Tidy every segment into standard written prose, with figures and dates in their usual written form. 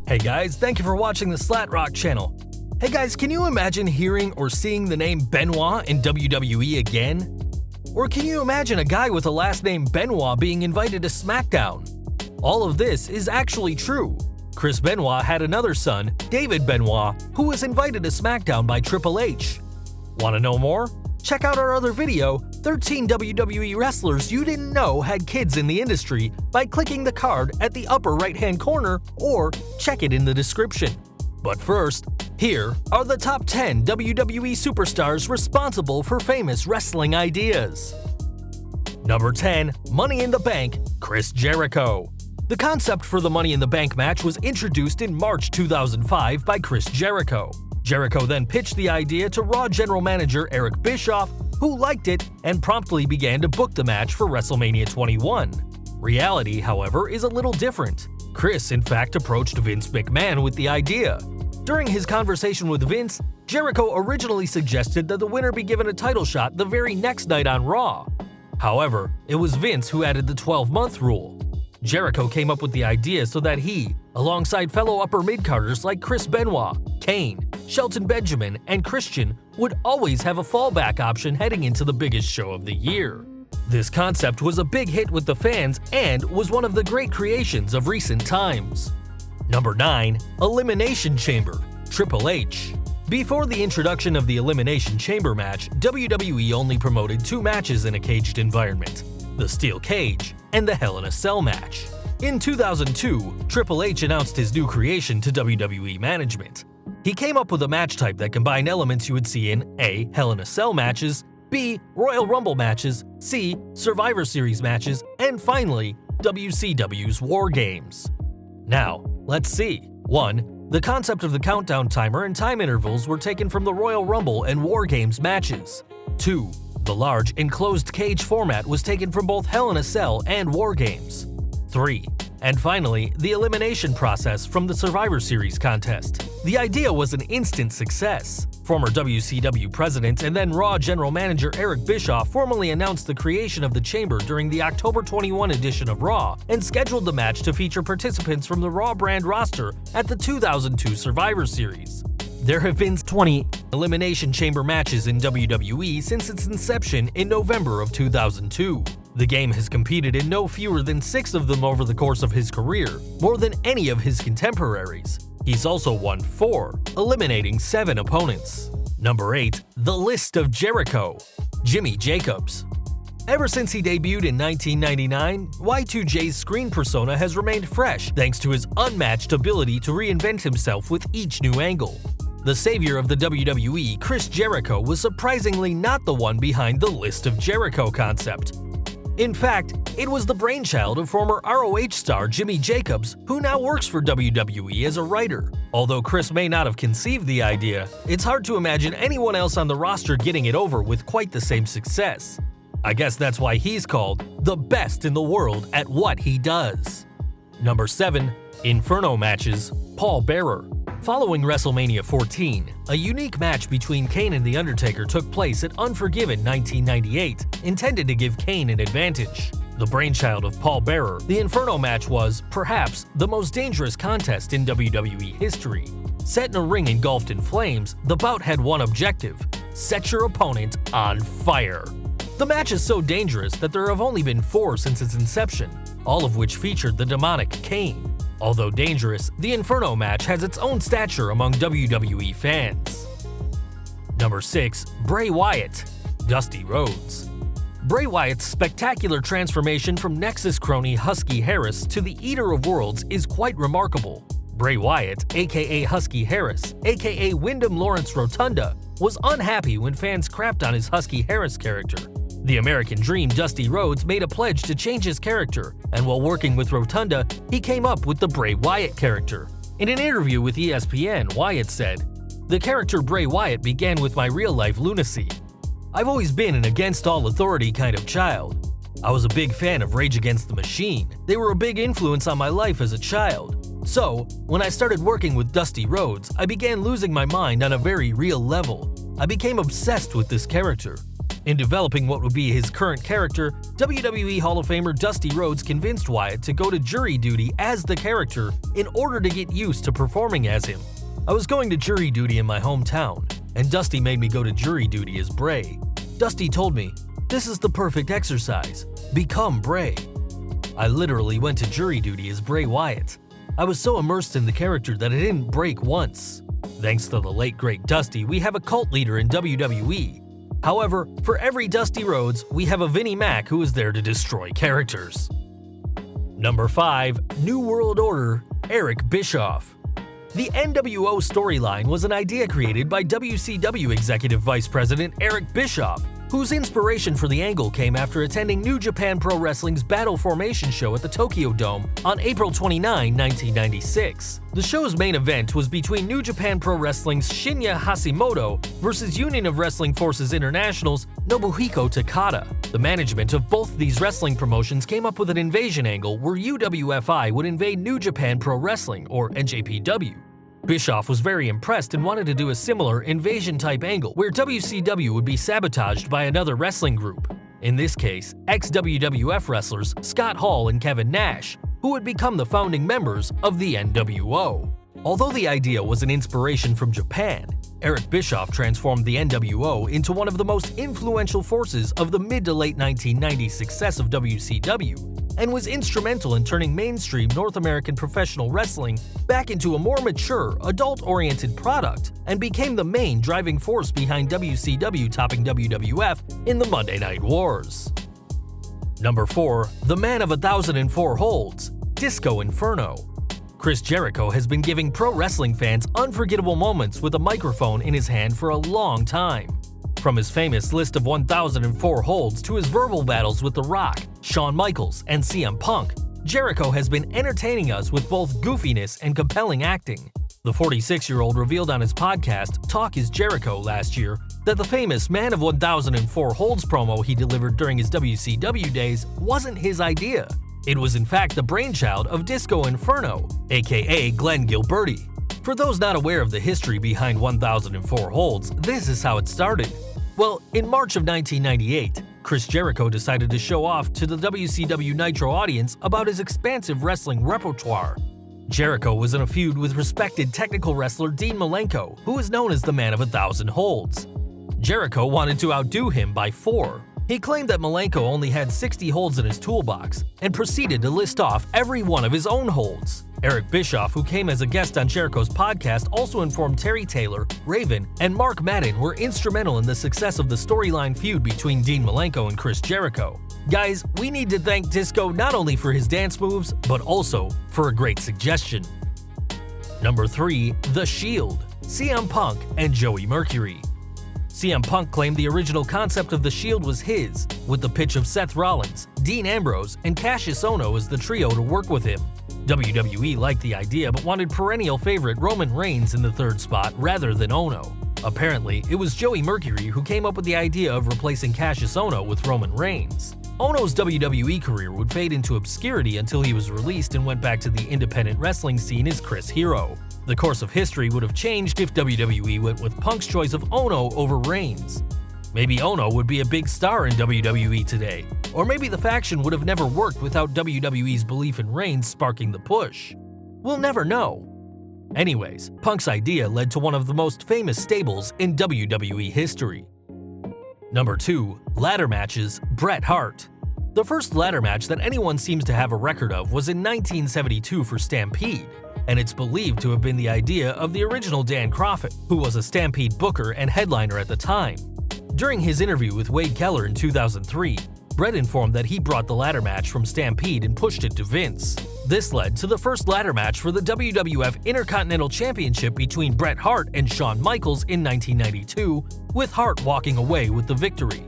Hey guys, thank you for watching the SlatRock channel. Hey guys, can you imagine hearing or seeing the name Benoit in WWE again? Or can you imagine a guy with a last name Benoit being invited to SmackDown? All of this is actually true. Chris Benoit had another son, David Benoit, who was invited to SmackDown by Triple H. Want to know more? Check out our other video, 13 WWE wrestlers you didn't know had kids in the industry, by clicking the card at the upper right-hand corner or check it in the description. But first, here are the top 10 WWE superstars responsible for famous wrestling ideas. Number 10. Money in the Bank, Chris Jericho. The concept for the Money in the Bank match was introduced in March 2005 by Chris Jericho. Jericho then pitched the idea to Raw general manager Eric Bischoff, who liked it and promptly began to book the match for WrestleMania 21. Reality, however, is a little different. Chris, in fact, approached Vince McMahon with the idea. During his conversation with Vince, Jericho originally suggested that the winner be given a title shot the very next night on Raw. However, it was Vince who added the 12-month rule. Jericho came up with the idea so that he, alongside fellow upper mid-carders like Chris Benoit, Kane, Shelton Benjamin, and Christian, would always have a fallback option heading into the biggest show of the year. This concept was a big hit with the fans and was one of the great creations of recent times. Number 9. Elimination Chamber, Triple H. Before the introduction of the Elimination Chamber match, WWE only promoted 2 matches in a caged environment: the Steel Cage and the Hell in a Cell match. In 2002, Triple H announced his new creation to WWE management. He came up with a match type that combined elements you would see in A. Hell in a Cell matches, B. Royal Rumble matches, C. Survivor Series matches, and finally, WCW's War Games. Now, let's see. 1. The concept of the countdown timer and time intervals were taken from the Royal Rumble and War Games matches. 2. The large, enclosed cage format was taken from both Hell in a Cell and War Games. 3. And finally, the elimination process from the Survivor Series contest. The idea was an instant success. Former WCW president and then Raw general manager Eric Bischoff formally announced the creation of the Chamber during the October 21 edition of Raw and scheduled the match to feature participants from the Raw brand roster at the 2002 Survivor Series. There have been 20 Elimination Chamber matches in WWE since its inception in November of 2002. The game has competed in no fewer than 6 of them over the course of his career, more than any of his contemporaries. He's also won 4, eliminating 7 opponents. Number 8. The List of Jericho, Jimmy Jacobs. Ever since he debuted in 1999, Y2J's screen persona has remained fresh thanks to his unmatched ability to reinvent himself with each new angle. The savior of the WWE, Chris Jericho, was surprisingly not the one behind the List of Jericho concept. In fact, it was the brainchild of former ROH star Jimmy Jacobs, who now works for WWE as a writer. Although Chris may not have conceived the idea, it's hard to imagine anyone else on the roster getting it over with quite the same success. I guess that's why he's called the best in the world at what he does. Number 7. Inferno Matches, Paul Bearer. Following WrestleMania 14, a unique match between Kane and The Undertaker took place at Unforgiven 1998, intended to give Kane an advantage. The brainchild of Paul Bearer, the Inferno match was, perhaps, the most dangerous contest in WWE history. Set in a ring engulfed in flames, the bout had one objective: set your opponent on fire. The match is so dangerous that there have only been 4 since its inception, all of which featured the demonic Kane. Although dangerous, the Inferno match has its own stature among WWE fans. Number 6. Bray Wyatt, Dusty Rhodes. Bray Wyatt's spectacular transformation from Nexus crony Husky Harris to the Eater of Worlds is quite remarkable. Bray Wyatt, aka Husky Harris, aka Wyndham Lawrence Rotunda, was unhappy when fans crapped on his Husky Harris character. The American Dream Dusty Rhodes made a pledge to change his character, and while working with Rotunda, he came up with the Bray Wyatt character. In an interview with ESPN, Wyatt said, "The character Bray Wyatt began with my real-life lunacy. I've always been an against-all-authority kind of child. I was a big fan of Rage Against the Machine. They were a big influence on my life as a child. So, when I started working with Dusty Rhodes, I began losing my mind on a very real level. I became obsessed with this character. In developing what would be his current character, WWE Hall of Famer Dusty Rhodes convinced Wyatt to go to jury duty as the character in order to get used to performing as him. I was going to jury duty in my hometown, and Dusty made me go to jury duty as Bray. Dusty told me, "This is the perfect exercise. Become Bray." I literally went to jury duty as Bray Wyatt. I was so immersed in the character that I didn't break once. Thanks to the late great Dusty, we have a cult leader in WWE. However, for every Dusty Rhodes, we have a Vinnie Mac who is there to destroy characters. Number 5. New World Order, Eric Bischoff. The NWO storyline was an idea created by WCW Executive Vice President Eric Bischoff, whose inspiration for the angle came after attending New Japan Pro Wrestling's Battle Formation show at the Tokyo Dome on April 29, 1996. The show's main event was between New Japan Pro Wrestling's Shinya Hashimoto versus Union of Wrestling Forces International's Nobuhiko Takada. The management of both these wrestling promotions came up with an invasion angle where UWFI would invade New Japan Pro Wrestling, or NJPW. Bischoff was very impressed and wanted to do a similar invasion-type angle where WCW would be sabotaged by another wrestling group. In this case, ex-WWF wrestlers Scott Hall and Kevin Nash, who would become the founding members of the NWO. Although the idea was an inspiration from Japan, Eric Bischoff transformed the NWO into one of the most influential forces of the mid to late 1990s success of WCW, and was instrumental in turning mainstream North American professional wrestling back into a more mature, adult-oriented product, and became the main driving force behind WCW topping WWF in the Monday Night Wars. Number 4. The Man of 1,004 Holds, Disco Inferno. Chris Jericho has been giving pro wrestling fans unforgettable moments with a microphone in his hand for a long time. From his famous list of 1,004 holds to his verbal battles with The Rock, Shawn Michaels, and CM Punk, Jericho has been entertaining us with both goofiness and compelling acting. The 46-year-old revealed on his podcast, Talk is Jericho, last year that the famous Man of 1,004 Holds promo he delivered during his WCW days wasn't his idea. It was in fact the brainchild of Disco Inferno, aka Glenn Gilberti. For those not aware of the history behind 1,004 Holds, this is how it started. Well, in March of 1998, Chris Jericho decided to show off to the WCW Nitro audience about his expansive wrestling repertoire. Jericho was in a feud with respected technical wrestler Dean Malenko, who is known as the Man of 1,000 Holds. Jericho wanted to outdo him by 4. He claimed that Malenko only had 60 holds in his toolbox, and proceeded to list off every one of his own holds. Eric Bischoff, who came as a guest on Jericho's podcast, also informed Terry Taylor, Raven, and Mark Madden were instrumental in the success of the storyline feud between Dean Malenko and Chris Jericho. Guys, we need to thank Disco not only for his dance moves, but also for a great suggestion. Number 3. The Shield, CM Punk and Joey Mercury. CM Punk claimed the original concept of the Shield was his, with the pitch of Seth Rollins, Dean Ambrose, and Cassius Ohno as the trio to work with him. WWE liked the idea but wanted perennial favorite Roman Reigns in the third spot rather than Ohno. Apparently, it was Joey Mercury who came up with the idea of replacing Cassius Ohno with Roman Reigns. Ohno's WWE career would fade into obscurity until he was released and went back to the independent wrestling scene as Chris Hero. The course of history would have changed if WWE went with Punk's choice of Ohno over Reigns. Maybe Ohno would be a big star in WWE today, or maybe the faction would have never worked without WWE's belief in Reigns sparking the push. We'll never know. Anyways, Punk's idea led to one of the most famous stables in WWE history. Number 2. Ladder Matches, Bret Hart. The first ladder match that anyone seems to have a record of was in 1972 for Stampede, and it's believed to have been the idea of the original Dan Kroffat, who was a Stampede booker and headliner at the time. During his interview with Wade Keller in 2003, Bret informed that he brought the ladder match from Stampede and pushed it to Vince. This led to the first ladder match for the WWF Intercontinental Championship between Bret Hart and Shawn Michaels in 1992, with Hart walking away with the victory.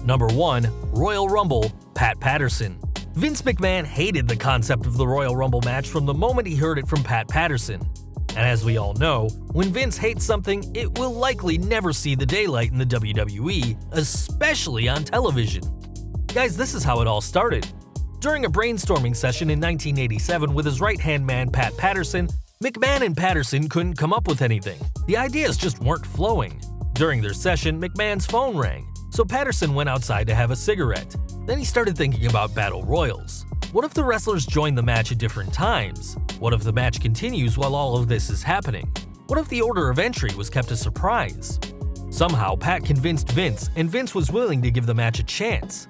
Number 1. Royal Rumble, Pat Patterson. Vince McMahon hated the concept of the Royal Rumble match from the moment he heard it from Pat Patterson. And as we all know, when Vince hates something, it will likely never see the daylight in the WWE, especially on television. Guys, this is how it all started. During a brainstorming session in 1987 with his right-hand man Pat Patterson, McMahon and Patterson couldn't come up with anything. The ideas just weren't flowing. During their session, McMahon's phone rang. So Patterson went outside to have a cigarette. Then he started thinking about battle royals. What if the wrestlers join the match at different times? What if the match continues while all of this is happening? What if the order of entry was kept a surprise? Somehow, Pat convinced Vince, and Vince was willing to give the match a chance.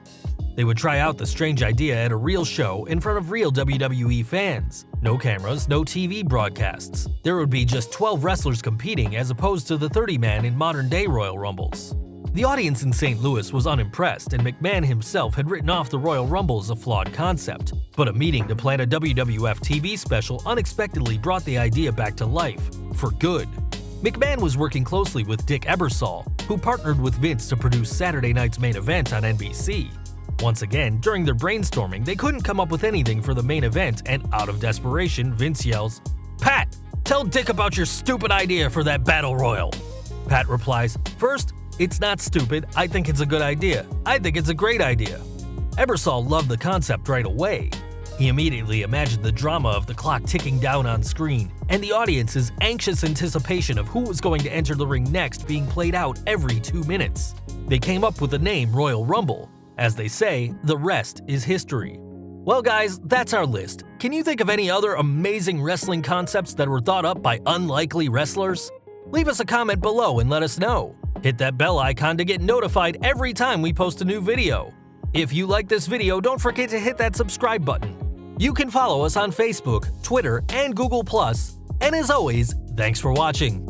They would try out the strange idea at a real show in front of real WWE fans. No cameras, no TV broadcasts. There would be just 12 wrestlers competing as opposed to the 30-man in modern-day Royal Rumbles. The audience in St. Louis was unimpressed, and McMahon himself had written off the Royal Rumble as a flawed concept. But a meeting to plan a WWF TV special unexpectedly brought the idea back to life, for good. McMahon was working closely with Dick Ebersol, who partnered with Vince to produce Saturday night's main event on NBC. Once again, during their brainstorming, they couldn't come up with anything for the main event, and out of desperation, Vince yells, "Pat, tell Dick about your stupid idea for that battle royal." Pat replies, "First, it's not stupid, I think it's a good idea. I think it's a great idea." Ebersol loved the concept right away. He immediately imagined the drama of the clock ticking down on screen, and the audience's anxious anticipation of who was going to enter the ring next being played out every 2 minutes. They came up with the name Royal Rumble. As they say, the rest is history. Well guys, that's our list. Can you think of any other amazing wrestling concepts that were thought up by unlikely wrestlers? Leave us a comment below and let us know. Hit that bell icon to get notified every time we post a new video. If you like this video, don't forget to hit that subscribe button. You can follow us on Facebook, Twitter, and Google+. And as always, thanks for watching.